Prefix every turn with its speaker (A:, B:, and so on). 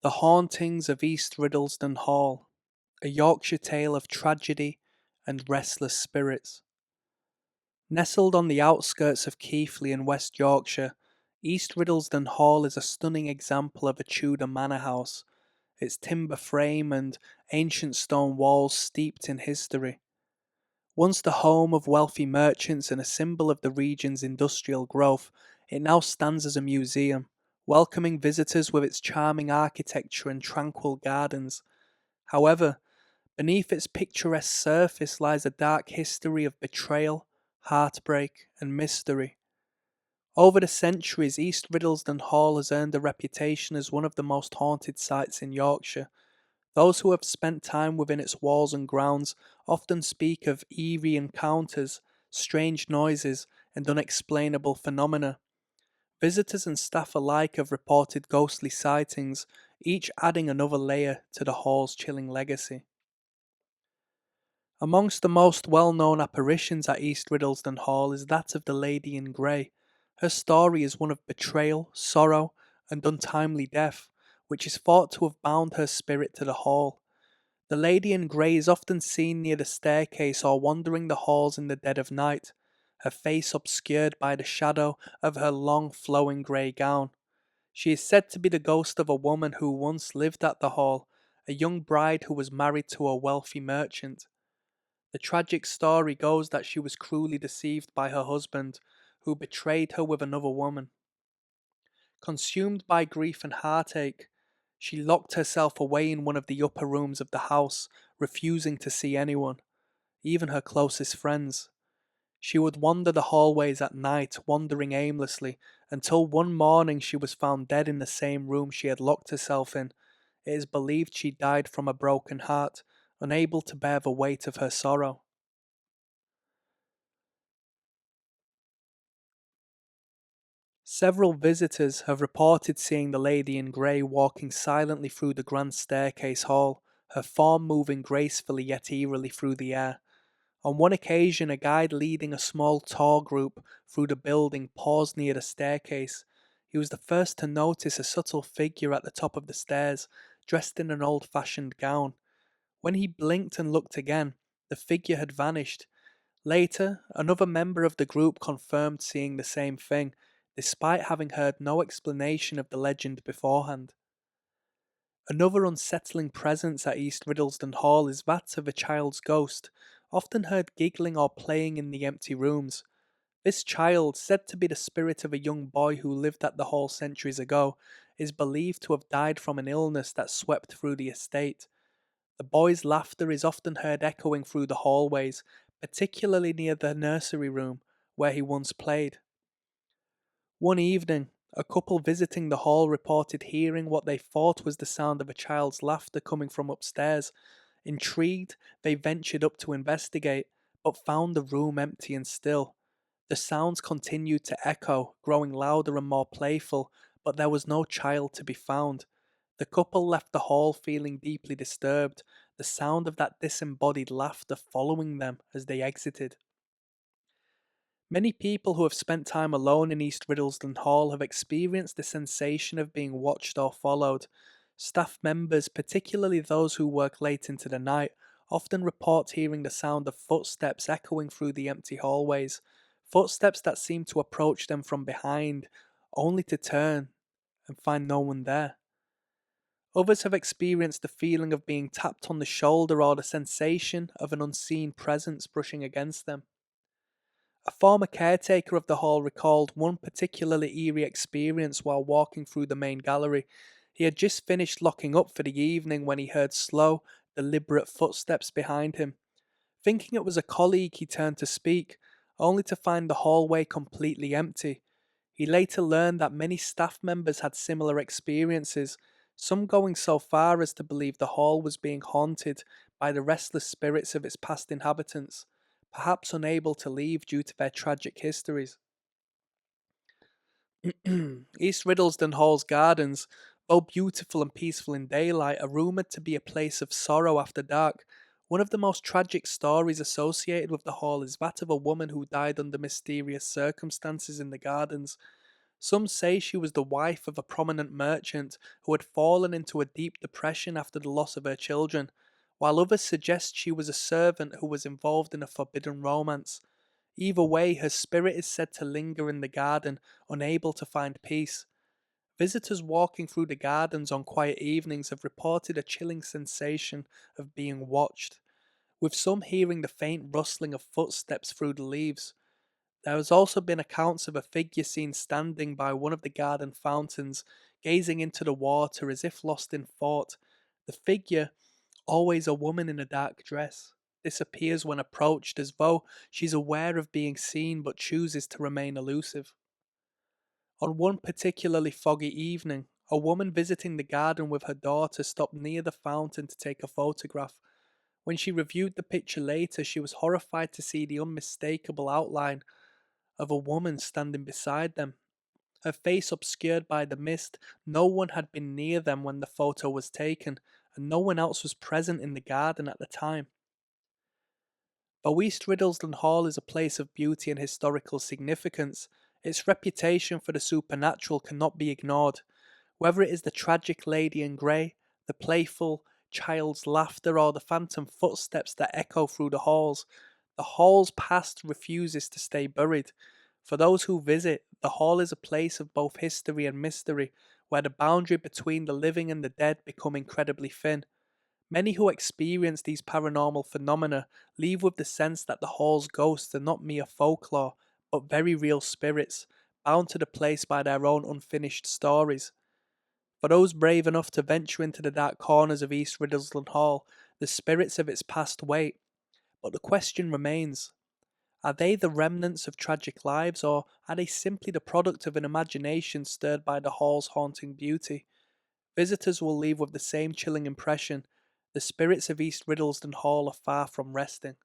A: The Hauntings of East Riddlesden Hall, a Yorkshire tale of tragedy and restless spirits. Nestled on the outskirts of Keighley in West Yorkshire, East Riddlesden Hall is a stunning example of a Tudor manor house, its timber frame and ancient stone walls steeped in history. Once the home of wealthy merchants and a symbol of the region's industrial growth, it now stands as a museum, welcoming visitors with its charming architecture and tranquil gardens. However, beneath its picturesque surface lies a dark history of betrayal, heartbreak, and mystery. Over the centuries, East Riddlesden Hall has earned a reputation as one of the most haunted sites in Yorkshire. Those who have spent time within its walls and grounds often speak of eerie encounters, strange noises, and unexplainable phenomena. Visitors and staff alike have reported ghostly sightings, each adding another layer to the hall's chilling legacy. Amongst the most well-known apparitions at East Riddlesden Hall is that of the Lady in Grey. Her story is one of betrayal, sorrow, and untimely death, which is thought to have bound her spirit to the hall. The Lady in Grey is often seen near the staircase or wandering the halls in the dead of night, her face obscured by the shadow of her long flowing grey gown. She is said to be the ghost of a woman who once lived at the hall, a young bride who was married to a wealthy merchant. The tragic story goes that she was cruelly deceived by her husband, who betrayed her with another woman. Consumed by grief and heartache, she locked herself away in one of the upper rooms of the house, refusing to see anyone, even her closest friends. She would wander the hallways at night, wandering aimlessly, until one morning she was found dead in the same room she had locked herself in. It is believed she died from a broken heart, unable to bear the weight of her sorrow. Several visitors have reported seeing the Lady in Grey walking silently through the grand staircase hall, her form moving gracefully yet eerily through the air. On one occasion, a guide leading a small tour group through the building paused near the staircase. He was the first to notice a subtle figure at the top of the stairs, dressed in an old-fashioned gown. When he blinked and looked again, the figure had vanished. Later, another member of the group confirmed seeing the same thing, despite having heard no explanation of the legend beforehand. Another unsettling presence at East Riddlesden Hall is that of a child's ghost, often heard giggling or playing in the empty rooms. This child, said to be the spirit of a young boy who lived at the hall centuries ago, is believed to have died from an illness that swept through the estate. The boy's laughter is often heard echoing through the hallways, particularly near the nursery room, where he once played. One evening, a couple visiting the hall reported hearing what they thought was the sound of a child's laughter coming from upstairs. Intrigued, they ventured up to investigate, but found the room empty and still. The sounds continued to echo, growing louder and more playful, but there was no child to be found. The couple left the hall feeling deeply disturbed, the sound of that disembodied laughter following them as they exited. Many people who have spent time alone in East Riddlesden Hall have experienced the sensation of being watched or followed. Staff members, particularly those who work late into the night, often report hearing the sound of footsteps echoing through the empty hallways, footsteps that seem to approach them from behind, only to turn and find no one there. Others have experienced the feeling of being tapped on the shoulder or the sensation of an unseen presence brushing against them. A former caretaker of the hall recalled one particularly eerie experience while walking through the main gallery. He had just finished locking up for the evening when he heard slow, deliberate footsteps behind him. Thinking it was a colleague, he turned to speak, only to find the hallway completely empty. He later learned that many staff members had similar experiences, some going so far as to believe the hall was being haunted by the restless spirits of its past inhabitants, perhaps unable to leave due to their tragic histories. East Riddlesden Hall's gardens, though beautiful and peaceful in daylight, are rumoured to be a place of sorrow after dark. One of the most tragic stories associated with the hall is that of a woman who died under mysterious circumstances in the gardens. Some say she was the wife of a prominent merchant who had fallen into a deep depression after the loss of her children, while others suggest she was a servant who was involved in a forbidden romance. Either way, her spirit is said to linger in the garden, unable to find peace. Visitors walking through the gardens on quiet evenings have reported a chilling sensation of being watched, with some hearing the faint rustling of footsteps through the leaves. There has also been accounts of a figure seen standing by one of the garden fountains, gazing into the water as if lost in thought. The figure, always a woman in a dark dress, disappears when approached as though she's aware of being seen but chooses to remain elusive. On one particularly foggy evening, a woman visiting the garden with her daughter stopped near the fountain to take a photograph. When she reviewed the picture later, she was horrified to see the unmistakable outline of a woman standing beside them. Her face obscured by the mist, no one had been near them when the photo was taken, and no one else was present in the garden at the time. Though East Riddlesden Hall is a place of beauty and historical significance, its reputation for the supernatural cannot be ignored. Whether it is the tragic lady in grey, the playful child's laughter, or the phantom footsteps that echo through the hall's past refuses to stay buried. For those who visit, the hall is a place of both history and mystery, where the boundary between the living and the dead become incredibly thin. Many who experience these paranormal phenomena leave with the sense that the hall's ghosts are not mere folklore, but very real spirits, bound to the place by their own unfinished stories. For those brave enough to venture into the dark corners of East Riddlesden Hall, the spirits of its past wait. But the question remains, are they the remnants of tragic lives, or are they simply the product of an imagination stirred by the hall's haunting beauty? Visitors will leave with the same chilling impression: the spirits of East Riddlesden Hall are far from resting.